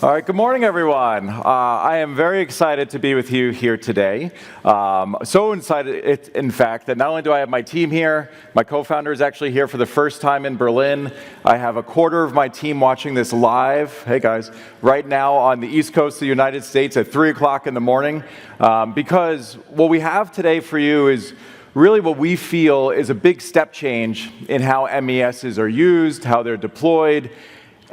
All right, good morning, everyone. I am very excited to be with you here today. So excited, in fact, that not only do I have my team here, my co-founder is actually here for the first time in Berlin. I have a quarter of my team watching this live, hey guys, right now on the East Coast of the United States at 3 o'clock in the morning, because what we have today for you is really what we feel is a big step change in how MESs are used, how they're deployed,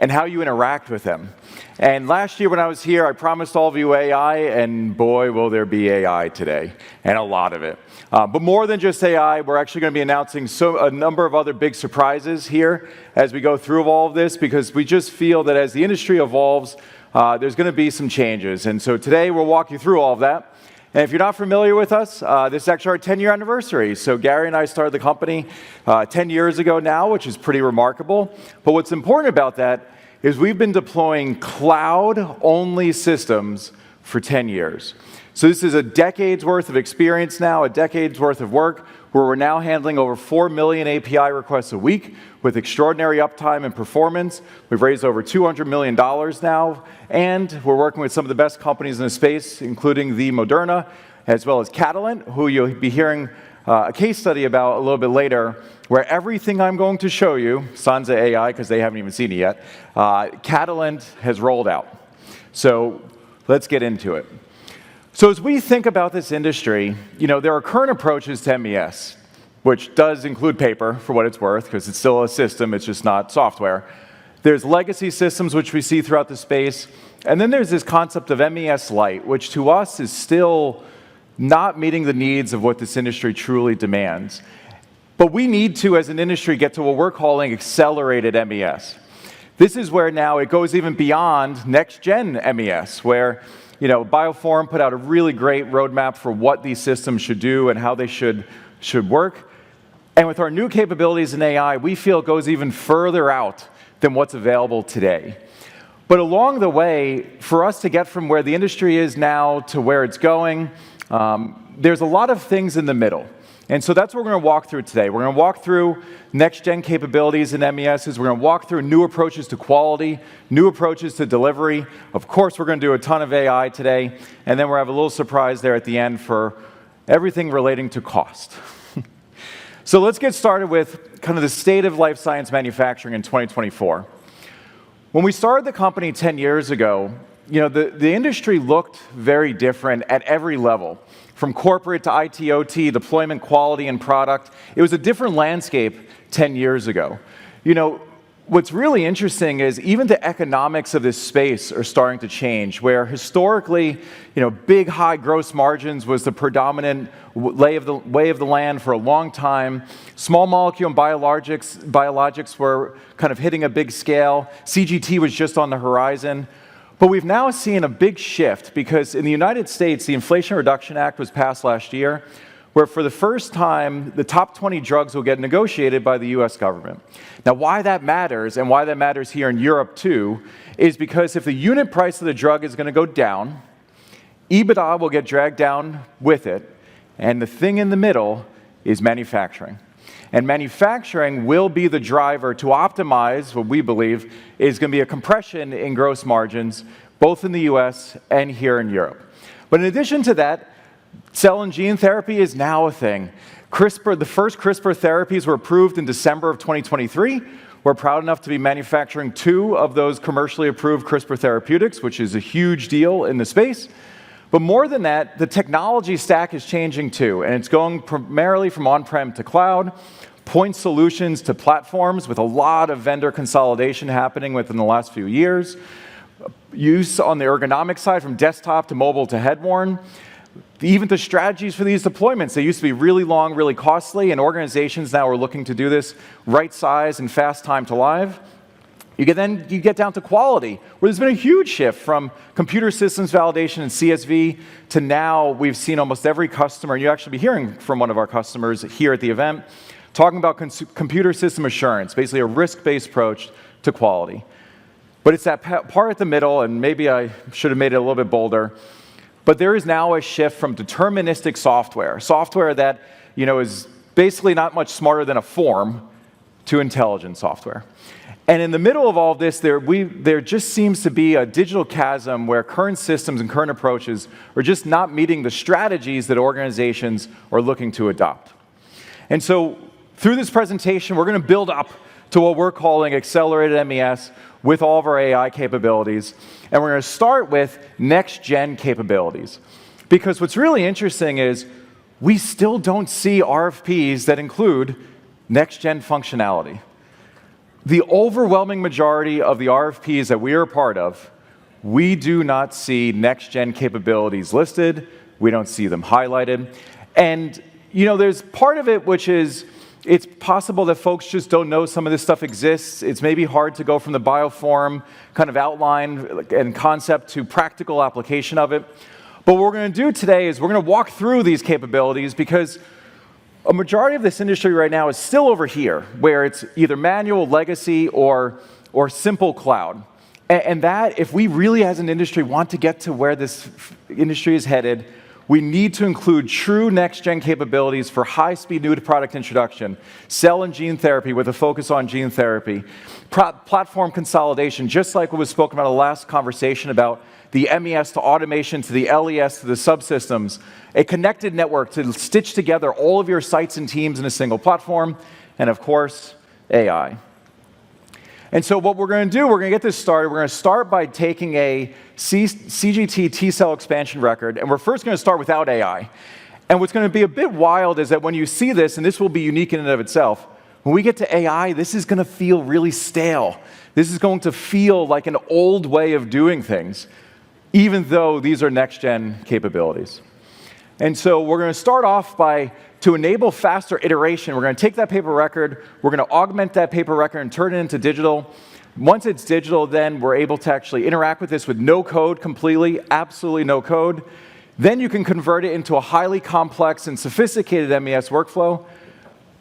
and how you interact with them. And last year when I was here, I promised all of you AI, and boy, will there be AI today, and a lot of it. But more than just AI, we're actually going to be announcing a number of other big surprises here as we go through all of this, because we just feel that as the industry evolves, there's going to be some changes. And so today we'll walk you through all of that. And if you're not familiar with us, this is actually our 10-year anniversary. So Gary and I started the company 10 years ago now, which is pretty remarkable. But what's important about that is we've been deploying cloud-only systems for 10 years. So this is a decade's worth of experience now, a decade's worth of work, where we're now handling over 4 million API requests a week with extraordinary uptime and performance. We've raised over $200 million now, and we're working with some of the best companies in the space, including the Moderna, as well as Catalent, who you'll be hearing a case study about a little bit later, where everything I'm going to show you, sans AI, because they haven't even seen it yet, Catalent has rolled out. So let's get into it. So as we think about this industry, there are current approaches to MES, which does include paper, for what it's worth, because it's still a system, it's just not software. There's legacy systems, which we see throughout the space, and then there's this concept of MES Lite, which to us is still not meeting the needs of what this industry truly demands. But we need to, as an industry, get to what we're calling accelerated MES. This is where now it goes even beyond next-gen MES, where Bioforum put out a really great roadmap for what these systems should do and how they should work. And with our new capabilities in AI, we feel it goes even further out than what's available today. But along the way, for us to get from where the industry is now to where it's going, there's a lot of things in the middle. And so that's what we're going to walk through today. We're going to walk through next-gen capabilities in MESs. We're going to walk through new approaches to quality, new approaches to delivery. Of course, we're going to do a ton of AI today. And then we'll have a little surprise there at the end for everything relating to cost. So let's get started with kind of the state of life science manufacturing in 2024. When we started the company 10 years ago, the industry looked very different at every level. From corporate to IT, OT, deployment, quality, and product. It was a different landscape 10 years ago. What's really interesting is even the economics of this space are starting to change, where historically, big, high gross margins was the predominant lay of the land for a long time. Small molecule and biologics were kind of hitting a big scale. CGT was just on the horizon. But we've now seen a big shift because in the United States, the Inflation Reduction Act was passed last year, where for the first time, the top 20 drugs will get negotiated by the US government. Now, why that matters, and why that matters here in Europe too, is because if the unit price of the drug is going to go down, EBITDA will get dragged down with it, and the thing in the middle is manufacturing. And manufacturing will be the driver to optimize what we believe is going to be a compression in gross margins, both in the US and here in Europe. But in addition to that, cell and gene therapy is now a thing. The first CRISPR therapies were approved in December of 2023. We're proud enough to be manufacturing 2 of those commercially approved CRISPR therapeutics, which is a huge deal in the space. But more than that, the technology stack is changing too, and it's going primarily from on-prem to cloud, point solutions to platforms, with a lot of vendor consolidation happening within the last few years. Use on the ergonomic side from desktop to mobile to head-worn. Even the strategies for these deployments, they used to be really long, really costly, and organizations now are looking to do this right size and fast time to live. You get down to quality, where there's been a huge shift from computer systems validation and CSV to now we've seen almost every customer, and you'll actually be hearing from one of our customers here at the event, talking about computer system assurance, basically a risk-based approach to quality. But it's that part at the middle, and maybe I should have made it a little bit bolder, but there is now a shift from deterministic software that is basically not much smarter than a form, to intelligent software. And in the middle of all of this, there just seems to be a digital chasm where current systems and current approaches are just not meeting the strategies that organizations are looking to adopt. And so through this presentation, we're going to build up to what we're calling accelerated MES with all of our AI capabilities. And we're going to start with next-gen capabilities. Because what's really interesting is we still don't see RFPs that include next-gen functionality. The overwhelming majority of the RFPs that we are a part of, we do not see next-gen capabilities listed. We don't see them highlighted. And, there's part of it which is it's possible that folks just don't know some of this stuff exists. It's maybe hard to go from the bioform kind of outline and concept to practical application of it. But what we're going to do today is we're going to walk through these capabilities because a majority of this industry right now is still over here, where it's either manual, legacy, or simple cloud. And that, if we really as an industry want to get to where this industry is headed, we need to include true next-gen capabilities for high-speed new-to-product introduction, cell and gene therapy with a focus on gene therapy, platform consolidation, just like what was spoken about in the last conversation about the MES to automation to the LES to the subsystems, a connected network to stitch together all of your sites and teams in a single platform, and of course, AI. And so what we're going to do, we're going to get this started. We're going to start by taking a CGT T-cell expansion record, and we're first going to start without AI. And what's going to be a bit wild is that when you see this, and this will be unique in and of itself, when we get to AI, this is going to feel really stale. This is going to feel like an old way of doing things, even though these are next-gen capabilities. And so we're going to start off by, to enable faster iteration, we're going to take that paper record, we're going to augment that paper record and turn it into digital. Once it's digital, then we're able to actually interact with this with no code completely, absolutely no code. Then you can convert it into a highly complex and sophisticated MES workflow.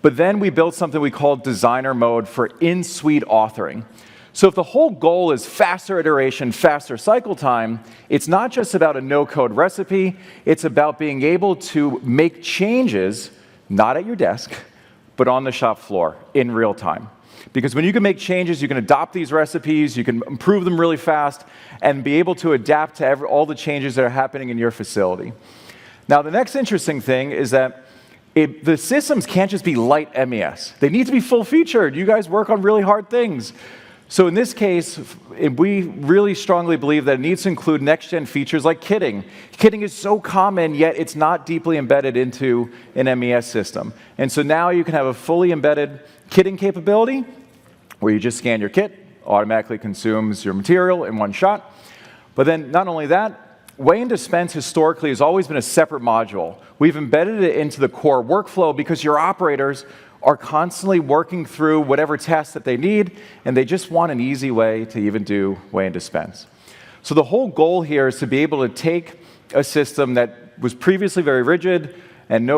But then we built something we call designer mode for in-suite authoring. So if the whole goal is faster iteration, faster cycle time, it's not just about a no-code recipe, it's about being able to make changes, not at your desk, but on the shop floor in real time. Because when you can make changes, you can adopt these recipes, you can improve them really fast, and be able to adapt to all the changes that are happening in your facility. Now, the next interesting thing is that the systems can't just be light MES. They need to be full-featured. You guys work on really hard things. So in this case, we really strongly believe that it needs to include next-gen features like kitting. Kitting is so common, yet it's not deeply embedded into an MES system. And so now you can have a fully embedded kitting capability where you just scan your kit, automatically consumes your material in one shot. But then not only that, weigh and dispense historically has always been a separate module. We've embedded it into the core workflow because your operators are constantly working through whatever tests that they need, and they just want an easy way to even do weigh and dispense. So the whole goal here is to be able to take a system that was previously very rigid and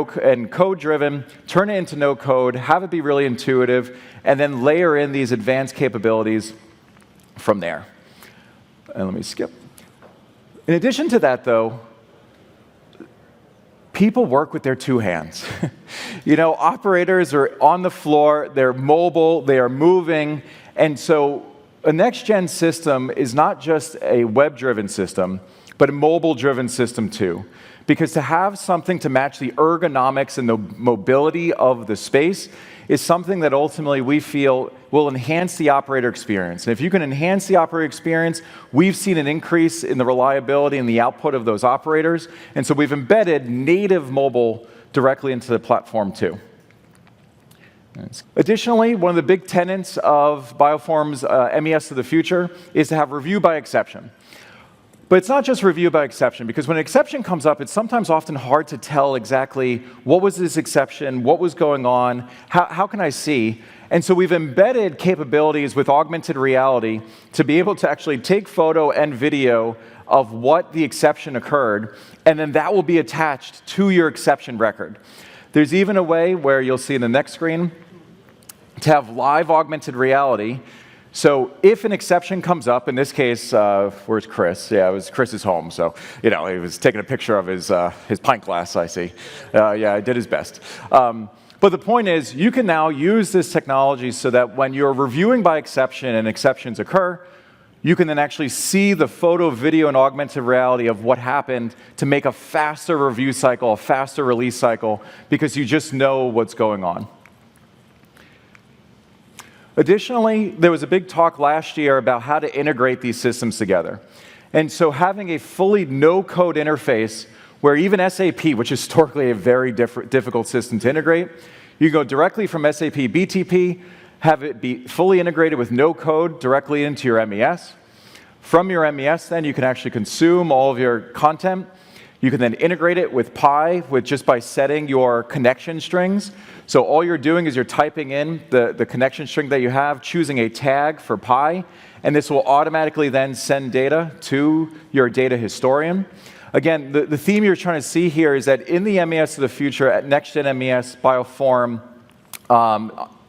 code-driven, turn it into no code, have it be really intuitive, and then layer in these advanced capabilities from there. And let me skip. In addition to that, though, people work with their two hands. Operators are on the floor, they're mobile, they are moving, and so a next-gen system is not just a web-driven system, but a mobile-driven system too. Because to have something to match the ergonomics and the mobility of the space is something that ultimately we feel will enhance the operator experience. And if you can enhance the operator experience, we've seen an increase in the reliability and the output of those operators. And so we've embedded native mobile directly into the platform too. Additionally, one of the big tenets of Bioform's MES of the future is to have review by exception. But it's not just review by exception, because when an exception comes up, it's sometimes often hard to tell exactly what was this exception, what was going on, how can I see? And so we've embedded capabilities with augmented reality to be able to actually take photo and video of what the exception occurred, and then that will be attached to your exception record. There's even a way where you'll see in the next screen to have live augmented reality. So if an exception comes up, in this case, where's Chris? Yeah, it was Chris's home. So, he was taking a picture of his pint glass, I see. Yeah, he did his best. But the point is, you can now use this technology so that when you're reviewing by exception and exceptions occur, you can then actually see the photo, video, and augmented reality of what happened to make a faster review cycle, a faster release cycle, because you just know what's going on. Additionally, there was a big talk last year about how to integrate these systems together. And so having a fully no-code interface where even SAP, which is historically a very difficult system to integrate, you go directly from SAP BTP, have it be fully integrated with no code directly into your MES. From your MES, then, you can actually consume all of your content. You can then integrate it with Pi just by setting your connection strings. So all you're doing is you're typing in the connection string that you have, choosing a tag for Pi, and this will automatically then send data to your data historian. Again, the theme you're trying to see here is that in the MES of the future, at Next-Gen MES Bioform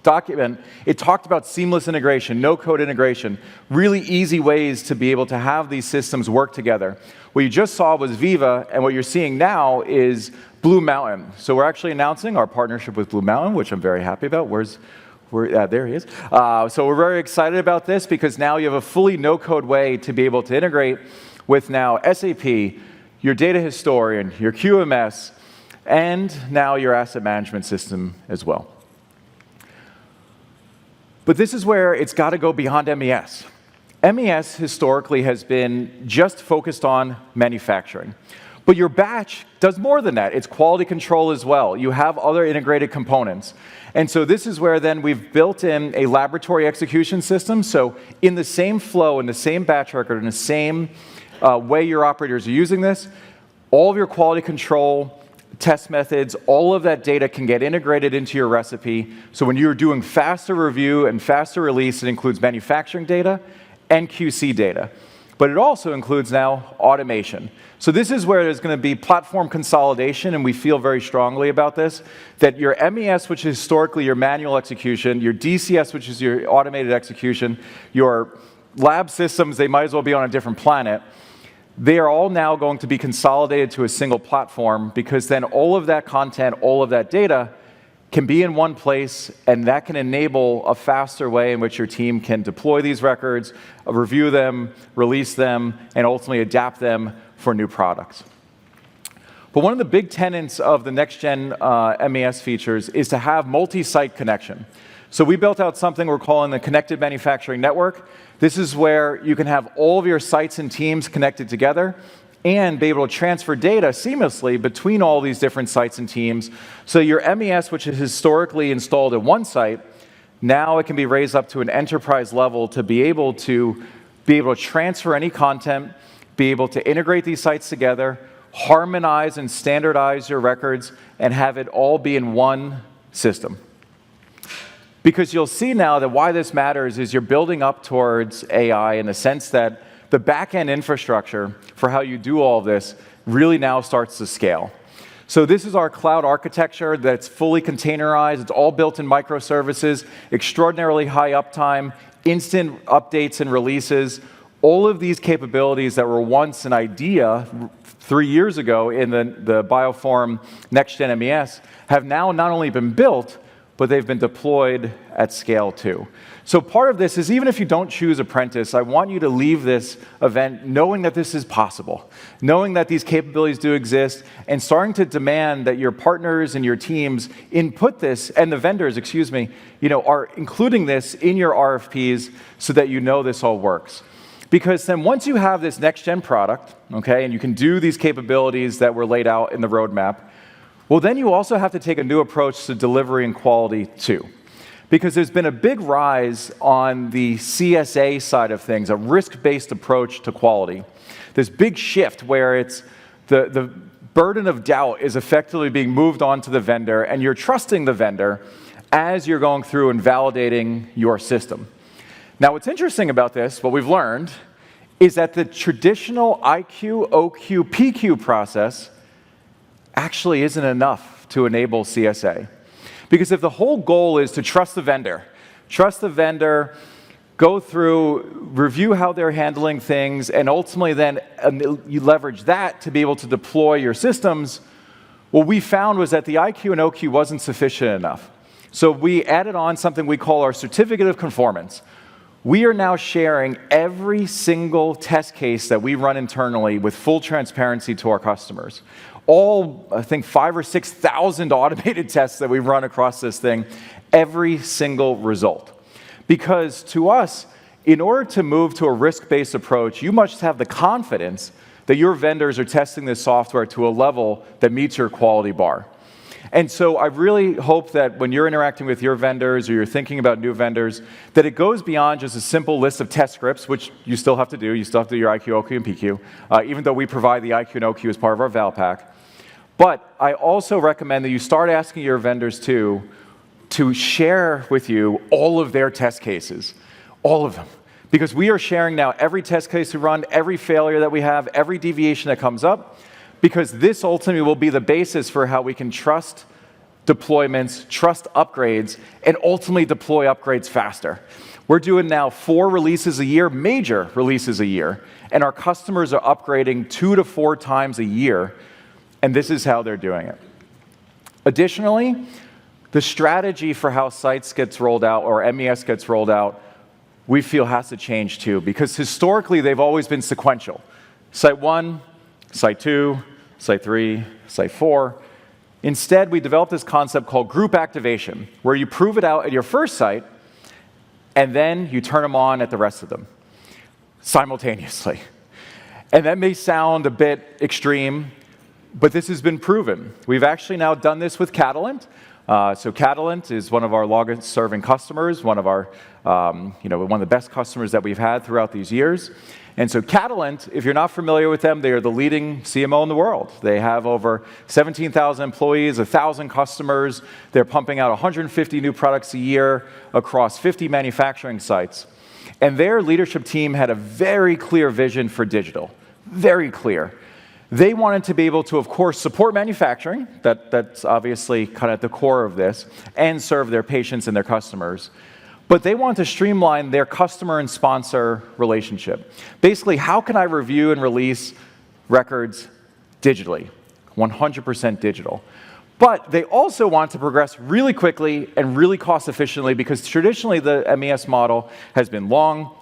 document, it talked about seamless integration, no-code integration, really easy ways to be able to have these systems work together. What you just saw was Viva, and what you're seeing now is Blue Mountain. So we're actually announcing our partnership with Blue Mountain, which I'm very happy about. There he is. So we're very excited about this because now you have a fully no-code way to be able to integrate with now SAP, your data historian, your QMS, and now your asset management system as well. But this is where it's got to go beyond MES. MES historically has been just focused on manufacturing. But your batch does more than that. It's quality control as well. You have other integrated components. And so this is where then we've built in a laboratory execution system. So in the same flow, in the same batch record, in the same way your operators are using this, all of your quality control, test methods, all of that data can get integrated into your recipe. So when you're doing faster review and faster release, it includes manufacturing data and QC data. But it also includes now automation. So this is where there's going to be platform consolidation, and we feel very strongly about this, that your MES, which is historically your manual execution, your DCS, which is your automated execution, your lab systems, they might as well be on a different planet. They are all now going to be consolidated to a single platform because then all of that content, all of that data can be in one place, and that can enable a faster way in which your team can deploy these records, review them, release them, and ultimately adapt them for new products. But one of the big tenets of the next-gen MES features is to have multi-site connection. So we built out something we're calling the Connected Manufacturing Network. This is where you can have all of your sites and teams connected together and be able to transfer data seamlessly between all these different sites and teams. So your MES, which is historically installed at one site, now it can be raised up to an enterprise level to be able to transfer any content, be able to integrate these sites together, harmonize and standardize your records, and have it all be in one system. Because you'll see now that why this matters is you're building up towards AI in the sense that the back-end infrastructure for how you do all of this really now starts to scale. So this is our cloud architecture that's fully containerized. It's all built in microservices, extraordinarily high uptime, instant updates and releases. All of these capabilities that were once an idea 3 years ago in the Bioform Next-Gen MES have now not only been built, but they've been deployed at scale too. So part of this is even if you don't choose Apprentice, I want you to leave this event knowing that this is possible, knowing that these capabilities do exist, and starting to demand that your partners and your teams input this, and the vendors, are including this in your RFPs so that you know this all works. Because then once you have this next-gen product, okay, and you can do these capabilities that were laid out in the roadmap, well, then you also have to take a new approach to delivery and quality too. Because there's been a big rise on the CSA side of things, a risk-based approach to quality. This big shift where it's the burden of doubt is effectively being moved on to the vendor, and you're trusting the vendor as you're going through and validating your system. Now, what's interesting about this, what we've learned, is that the traditional IQ, OQ, PQ process actually isn't enough to enable CSA. Because if the whole goal is to trust the vendor, go through, review how they're handling things, and ultimately then you leverage that to be able to deploy your systems, What we found was that the IQ and OQ wasn't sufficient enough. So we added on something we call our certificate of conformance. We are now sharing every single test case that we run internally with full transparency to our customers. All, I think, 5,000 or 6,000 automated tests that we run across this thing, every single result. Because to us, in order to move to a risk-based approach, you must have the confidence that your vendors are testing this software to a level that meets your quality bar. And so I really hope that when you're interacting with your vendors or you're thinking about new vendors, that it goes beyond just a simple list of test scripts, which you still have to do. You still have to do your IQ, OQ, and PQ, even though we provide the IQ and OQ as part of our Val Pack. But I also recommend that you start asking your vendors to share with you all of their test cases, all of them. Because we are sharing now every test case we run, every failure that we have, every deviation that comes up, because this ultimately will be the basis for how we can trust deployments, trust upgrades, and ultimately deploy upgrades faster. We're doing now 4 releases a year, major releases a year, and our customers are upgrading 2 to 4 times a year, and this is how they're doing it. Additionally, the strategy for how sites gets rolled out, or MES gets rolled out, we feel has to change too, because historically they've always been sequential. Site 1, Site 2, Site 3, Site 4. Instead, we developed this concept called group activation, where you prove it out at your first site, and then you turn them on at the rest of them simultaneously. And that may sound a bit extreme, but this has been proven. We've actually now done this with Catalent. So Catalent is one of our longest-serving customers, one of the best customers that we've had throughout these years. And so Catalent, if you're not familiar with them, they are the leading CMO in the world. They have over 17,000 employees, 1,000 customers. They're pumping out 150 new products a year across 50 manufacturing sites. And their leadership team had a very clear vision for digital, very clear. They wanted to be able to, of course, support manufacturing, that's obviously kind of at the core of this, and serve their patients and their customers. But they want to streamline their customer and sponsor relationship. Basically, how can I review and release records digitally, 100% digital? But they also want to progress really quickly and really cost efficiently, because traditionally the MES model has been long,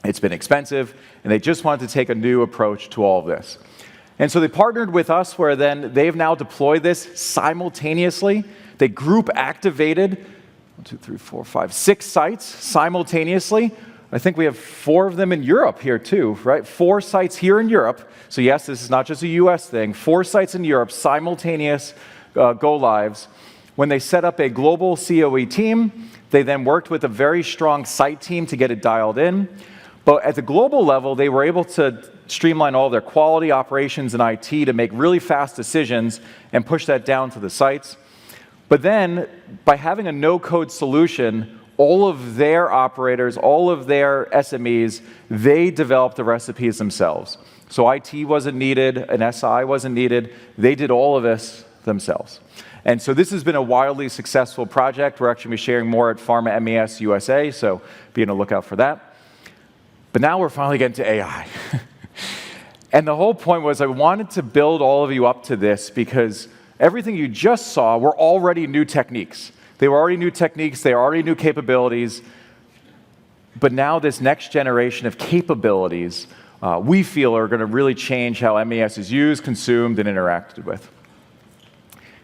it's been expensive, and they just wanted to take a new approach to all of this. And so they partnered with us, where then they've now deployed this simultaneously. They group activated 6 sites simultaneously. I think we have 4 of them in Europe here too, right? 4 sites here in Europe. So yes, this is not just a US thing. 4 sites in Europe, simultaneous go-lives. When they set up a global COE team, they then worked with a very strong site team to get it dialed in. But at the global level, they were able to streamline all their quality, operations, and IT to make really fast decisions and push that down to the sites. But then, by having a no-code solution, all of their operators, all of their SMEs, they developed the recipes themselves. So IT wasn't needed, an SI wasn't needed. They did all of this themselves. And so this has been a wildly successful project. We're actually sharing more at Pharma MES USA, so be on the lookout for that. But now we're finally getting to AI. And the whole point was I wanted to build all of you up to this, because everything you just saw were already new techniques. They were already new techniques, they are already new capabilities. But now this next generation of capabilities, we feel are going to really change how MES is used, consumed, and interacted with.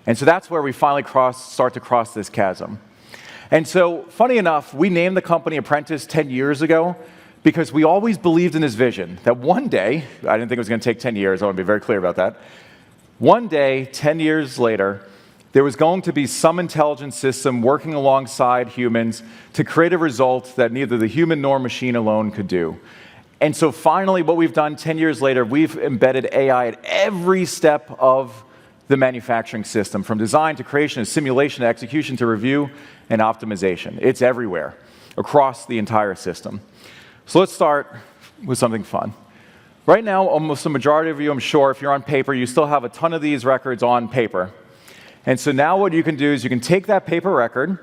And so that's where we finally start to cross this chasm. And so, funny enough, we named the company Apprentice 10 years ago, because we always believed in this vision that one day, I didn't think it was going to take 10 years, I want to be very clear about that. One day, 10 years later, there was going to be some intelligence system working alongside humans to create a result that neither the human nor machine alone could do. And so finally, what we've done 10 years later, we've embedded AI at every step of the manufacturing system, from design to creation to simulation to execution to review and optimization. It's everywhere, across the entire system. So let's start with something fun. Right now, almost the majority of you, I'm sure, if you're on paper, you still have a ton of these records on paper. And so now what you can do is you can take that paper record,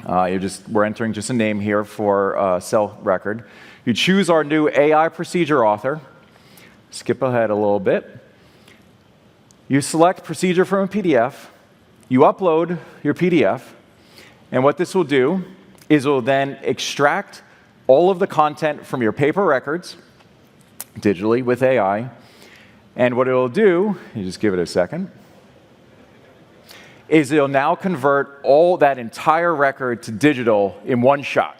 we're entering just a name here for cell record. You choose our new AI procedure author, skip ahead a little bit, You select procedure from a PDF, you upload your PDF, and what this will do is it will then extract all of the content from your paper records digitally with AI. And what it will do, you just give it a second, is it'll now convert all that entire record to digital in one shot.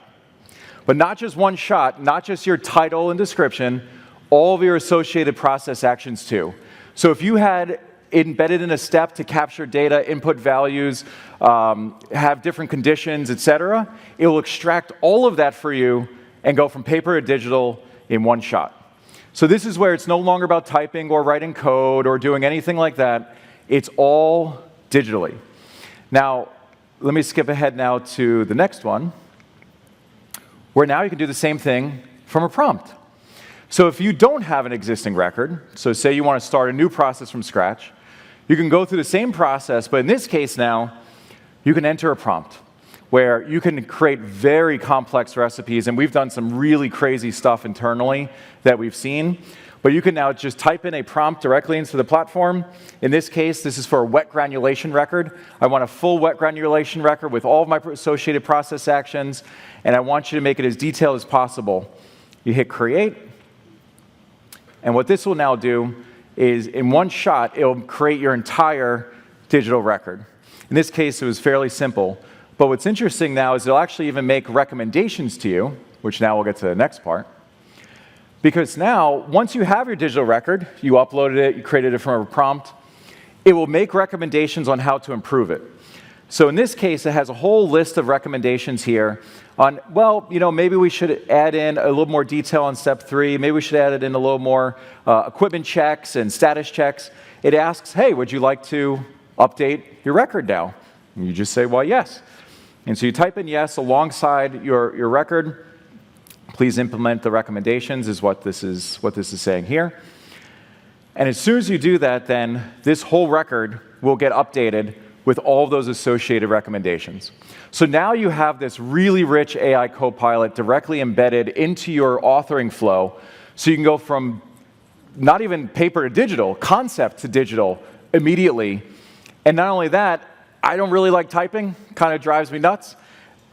But not just one shot, not just your title and description, all of your associated process actions too. So if you had embedded in a step to capture data, input values, have different conditions, etc., it will extract all of that for you and go from paper to digital in one shot. So this is where it's no longer about typing or writing code or doing anything like that. It's all digitally. Now, let me skip ahead now to the next one, where now you can do the same thing from a prompt. So if you don't have an existing record, so say you want to start a new process from scratch, you can go through the same process, but in this case now, you can enter a prompt where you can create very complex recipes, and we've done some really crazy stuff internally that we've seen. But you can now just type in a prompt directly into the platform. In this case, this is for a wet granulation record. I want a full wet granulation record with all of my associated process actions, and I want you to make it as detailed as possible. You hit create, and what this will now do is in one shot, it'll create your entire digital record. In this case, it was fairly simple. But what's interesting now is it'll actually even make recommendations to you, which now we'll get to the next part. Because now, once you have your digital record, you uploaded it, you created it from a prompt, it will make recommendations on how to improve it. So in this case, it has a whole list of recommendations here on, well, maybe we should add in a little more detail on step 3, maybe we should add it in a little more equipment checks and status checks. It asks, hey, would you like to update your record now? And you just say, well, yes. And so you type in yes alongside your record. Please implement the recommendations is what this is saying here. And as soon as you do that, then this whole record will get updated with all of those associated recommendations. So now you have this really rich AI copilot directly embedded into your authoring flow, so you can go from not even paper to digital, concept to digital immediately. And not only that, I don't really like typing, kind of drives me nuts,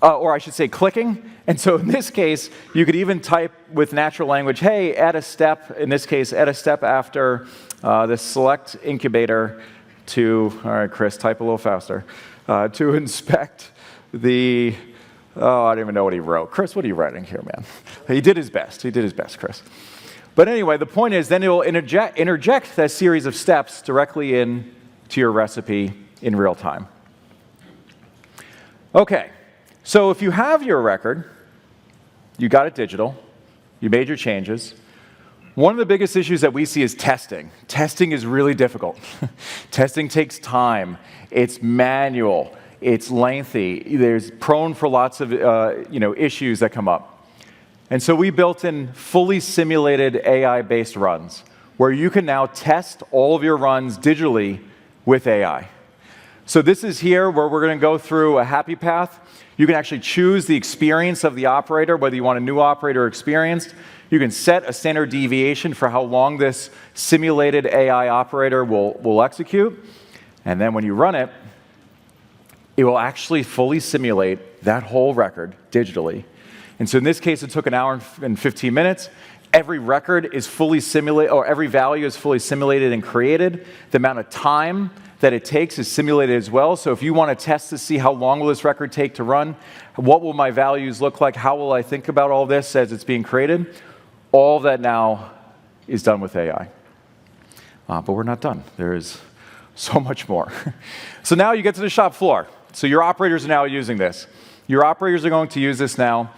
or I should say clicking. And so in this case, you could even type with natural language, hey, add a step, in this case, add a step after the select incubator to, all right, Chris, type a little faster, to inspect the, I don't even know what he wrote. Chris, what are you writing here, man? He did his best, Chris. But anyway, the point is then it will interject that series of steps directly into your recipe in real time. Okay, so if you have your record, you got it digital, you made your changes. One of the biggest issues that we see is testing. Testing is really difficult. Testing takes time. It's manual. It's lengthy. There's prone for lots of issues that come up. And so we built in fully simulated AI-based runs where you can now test all of your runs digitally with AI. So this is here where we're going to go through a happy path. You can actually choose the experience of the operator, whether you want a new operator or experienced. You can set a standard deviation for how long this simulated AI operator will execute. And then when you run it, it will actually fully simulate that whole record digitally. And so in this case, it took 1 hour and 15 minutes. Every record is fully simulated, or every value is fully simulated and created. The amount of time that it takes is simulated as well. So if you want to test to see how long will this record take to run, what will my values look like, how will I think about all this as it's being created, all that now is done with AI. But we're not done. There is so much more. So now you get to the shop floor. So your operators are now using this. Your operators are going to use this now.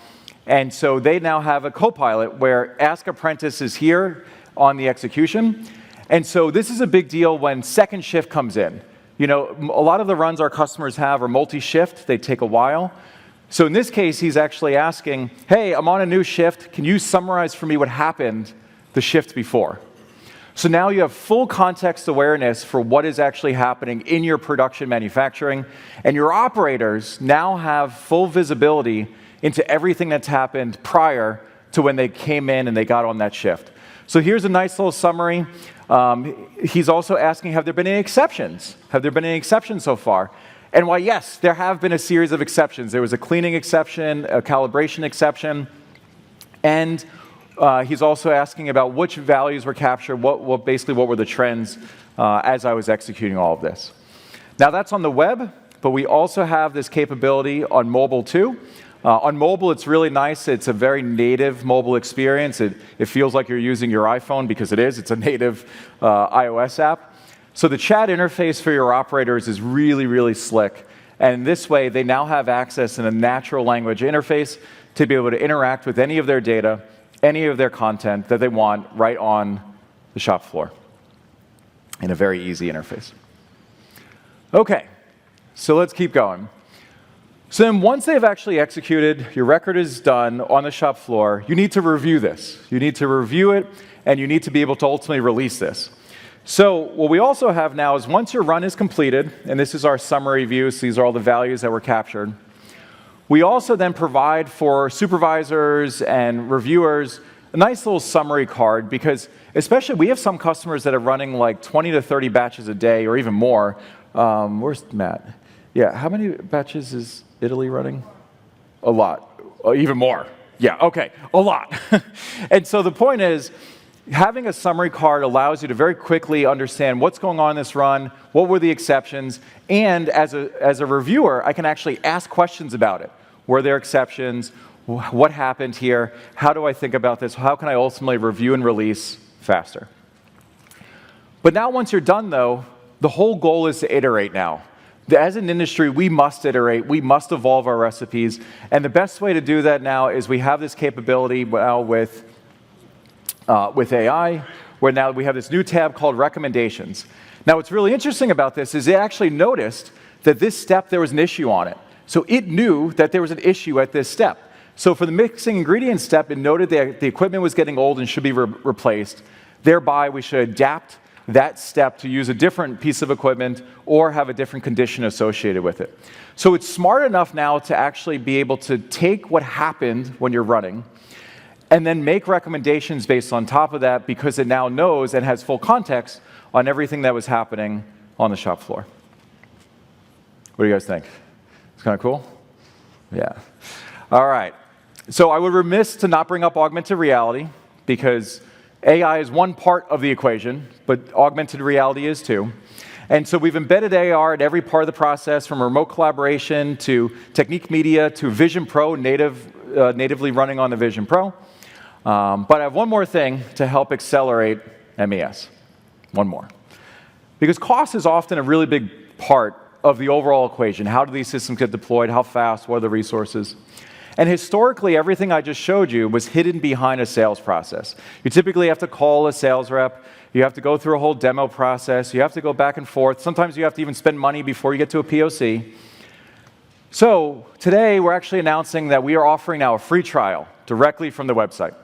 And so they now have a copilot where Ask Apprentice is here on the execution. And so this is a big deal when second shift comes in. A lot of the runs our customers have are multi-shift. They take a while. So in this case, he's actually asking, hey, I'm on a new shift. Can you summarize for me what happened the shift before? So now you have full context awareness for what is actually happening in your production manufacturing. And your operators now have full visibility into everything that's happened prior to when they came in and they got on that shift. So here's a nice little summary. He's also asking, have there been any exceptions? Have there been any exceptions so far? And why, yes, there have been a series of exceptions. There was a cleaning exception, a calibration exception, and he's also asking about which values were captured, basically what were the trends as I was executing all of this. Now that's on the web, but we also have this capability on mobile too. On mobile, it's really nice. It's a very native mobile experience. It feels like you're using your iPhone because it is. It's a native iOS app. So the chat interface for your operators is really, really slick. And this way, they now have access in a natural language interface to be able to interact with any of their data, any of their content that they want right on the shop floor in a very easy interface. OK, so let's keep going. So then once they've actually executed, your record is done on the shop floor, you need to review this. You need to review it, and you need to be able to ultimately release this. So what we also have now is once your run is completed, and this is our summary view, so these are all the values that were captured, we also then provide for supervisors and reviewers a nice little summary card, because especially we have some customers that are running like 20 to 30 batches a day or even more. Where's Matt? Yeah, how many batches is Italy running? A lot. Even more. Yeah, OK, a lot. And so the point is, having a summary card allows you to very quickly understand what's going on in this run, what were the exceptions, and as a reviewer, I can actually ask questions about it. Were there exceptions? What happened here? How do I think about this? How can I ultimately review and release faster? But now once you're done, though, the whole goal is to iterate now. As an industry, we must iterate. We must evolve our recipes. And the best way to do that now is we have this capability now with AI, where now we have this new tab called Recommendations. Now, what's really interesting about this is it actually noticed that this step, there was an issue on it. So it knew that there was an issue at this step. So for the mixing ingredients step, it noted that the equipment was getting old and should be replaced. Thereby, we should adapt that step to use a different piece of equipment or have a different condition associated with it. So it's smart enough now to actually be able to take what happened when you're running and then make recommendations based on top of that, because it now knows and has full context on everything that was happening on the shop floor. What do you guys think? It's kind of cool? Yeah. All right. So I would be remiss to not bring up augmented reality, because AI is one part of the equation, but augmented reality is too. And so we've embedded AR at every part of the process, from remote collaboration to Technique Media to Vision Pro, natively running on the Vision Pro. But I have one more thing to help accelerate MES. One more. Because cost is often a really big part of the overall equation. How do these systems get deployed? How fast? What are the resources? And historically, everything I just showed you was hidden behind a sales process. You typically have to call a sales rep. You have to go through a whole demo process. You have to go back and forth. Sometimes you have to even spend money before you get to a POC. So today, we're actually announcing that we are offering now a free trial directly from the website.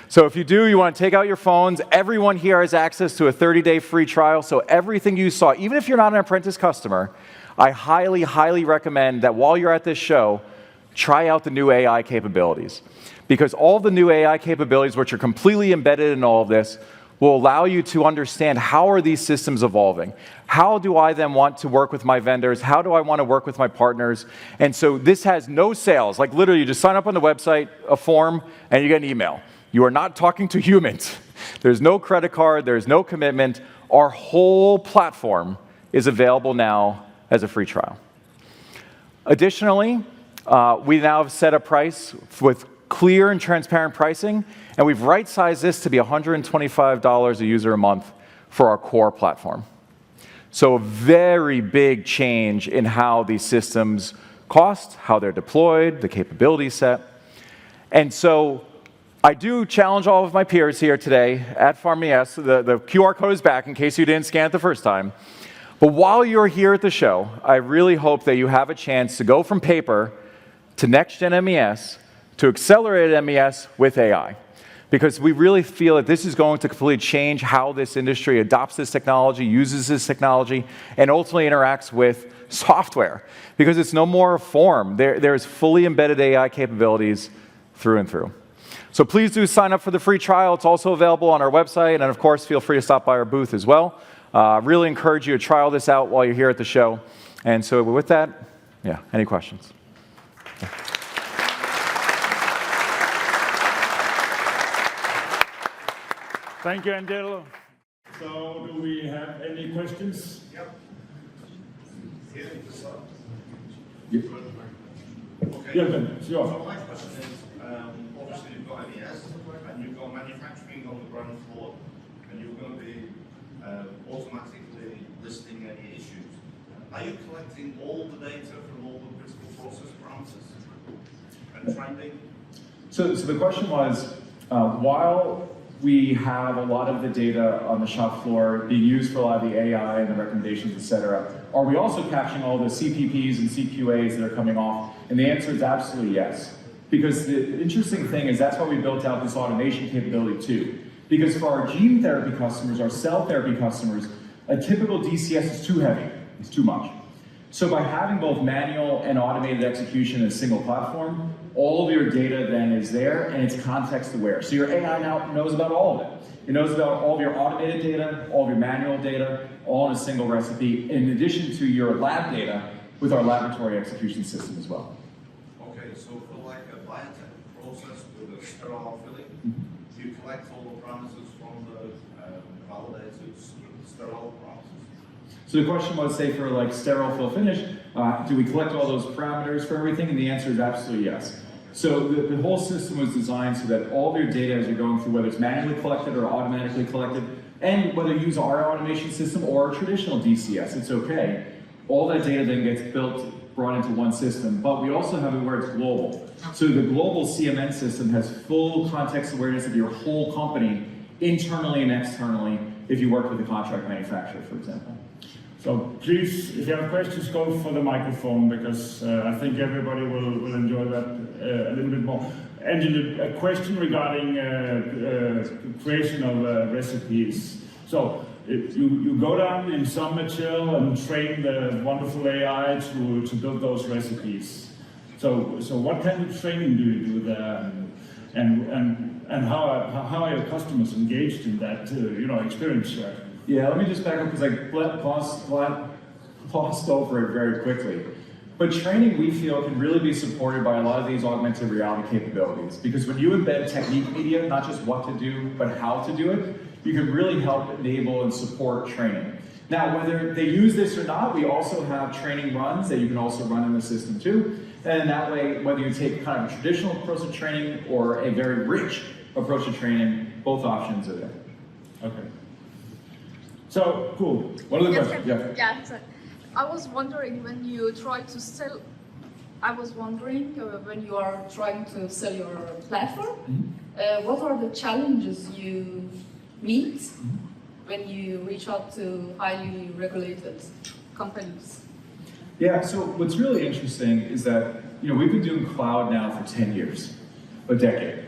So if you want to take out your phones, everyone here has access to a 30-day free trial. So everything you saw, even if you're not an Apprentice customer, I highly, highly recommend that while you're at this show, try out the new AI capabilities. Because all the new AI capabilities, which are completely embedded in all of this, will allow you to understand how are these systems evolving. How do I then want to work with my vendors? How do I want to work with my partners? And so this has no sales. Like literally, you just sign up on the website, a form, and you get an email. You are not talking to humans. There's no credit card. There's no commitment. Our whole platform is available now as a free trial. Additionally, we now have set a price with clear and transparent pricing, and we've right-sized this to be $125 a user a month for our core platform. So a very big change in how these systems cost, how they're deployed, the capability set. And so I do challenge all of my peers here today at MES. The QR code is back in case you didn't scan it the first time. But while you're here at the show, I really hope that you have a chance to go from paper to next-gen MES to accelerated MES with AI. Because we really feel that this is going to completely change how this industry adopts this technology, uses this technology, and ultimately interacts with software. Because it's no more a form. There's fully embedded AI capabilities through and through. So please do sign up for the free trial. It's also available on our website, and of course, feel free to stop by our booth as well. Really encourage you to trial this out while you're here at the show. And so with that, yeah, any questions? Thank you, Angelo. So, do we have any questions? Yep. Yep. Okay. Yeah, sure. So my question is, obviously you've got MES and you've got manufacturing on the ground floor, and you're going to be automatically listing any issues. Are you collecting all the data from all the critical process parameters and trending? So the question was, while we have a lot of the data on the shop floor being used for a lot of the AI and the recommendations, et cetera, are we also capturing all the CPPs and CQAs that are coming off? And the answer is absolutely yes. Because the interesting thing is that's why we built out this automation capability too. Because for our gene therapy customers, our cell therapy customers, a typical DCS is too heavy, it's too much. So by having both manual and automated execution in a single platform, all of your data then is there and it's context aware. So your AI now knows about all of it. It knows about all of your automated data, all of your manual data, all in a single recipe, in addition to your lab data with our laboratory execution system as well. Okay, so for like a biotech process with a sterile filling, do you collect all the parameters from the validated sterile process? So the question was, say for like sterile fill finish, do we collect all those parameters for everything? And the answer is absolutely yes. So the whole system was designed so that all of your data as you're going through, whether it's manually collected or automatically collected, and whether you use our automation system or traditional DCS, it's okay. All that data then gets brought into one system, but we also have it where it's global. So the global CMN system has full context awareness of your whole company, internally and externally, if you work with a contract manufacturer, for example. So please, if you have questions, go for the microphone, because I think everybody will enjoy that a little bit more. Angela, a question regarding creation of recipes. So you go down in some material and train the wonderful AI to build those recipes. So what kind of training do you do there, and how are your customers engaged in that experience share? Yeah, let me just back up because I glossed over it very quickly. But training, we feel, can really be supported by a lot of these augmented reality capabilities. Because when you embed technique media, not just what to do, but how to do it, you can really help enable and support training. Now, whether they use this or not, we also have training runs that you can also run in the system too. And that way, whether you take kind of a traditional approach to training or a very rich approach to training, both options are there. Okay. So, cool. What other questions? Yeah, so I was wondering when you try to sell, when you are trying to sell your platform, what are the challenges you meet when you reach out to highly regulated companies? Yeah, so what's really interesting is that, we've been doing cloud now for 10 years, a decade.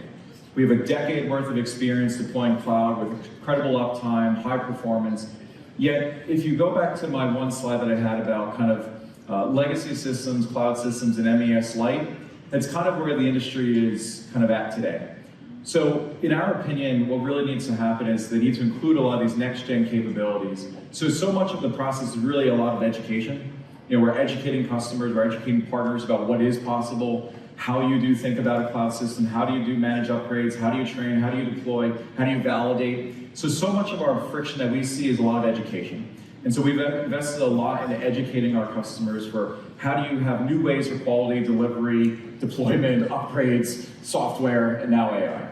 We have a decade worth of experience deploying cloud with incredible uptime, high performance. Yet, if you go back to my one slide that I had about kind of legacy systems, cloud systems, and MES Lite, that's kind of where the industry is kind of at today. So, in our opinion, what really needs to happen is they need to include a lot of these next-gen capabilities. So much of the process is really a lot of education. We're educating customers, we're educating partners about what is possible, how you do think about a cloud system, how do you do manage upgrades, how do you train, how do you deploy, how do you validate. So much of our friction that we see is a lot of education. And so we've invested a lot in educating our customers for how do you have new ways for quality, delivery, deployment, upgrades, software, and now AI.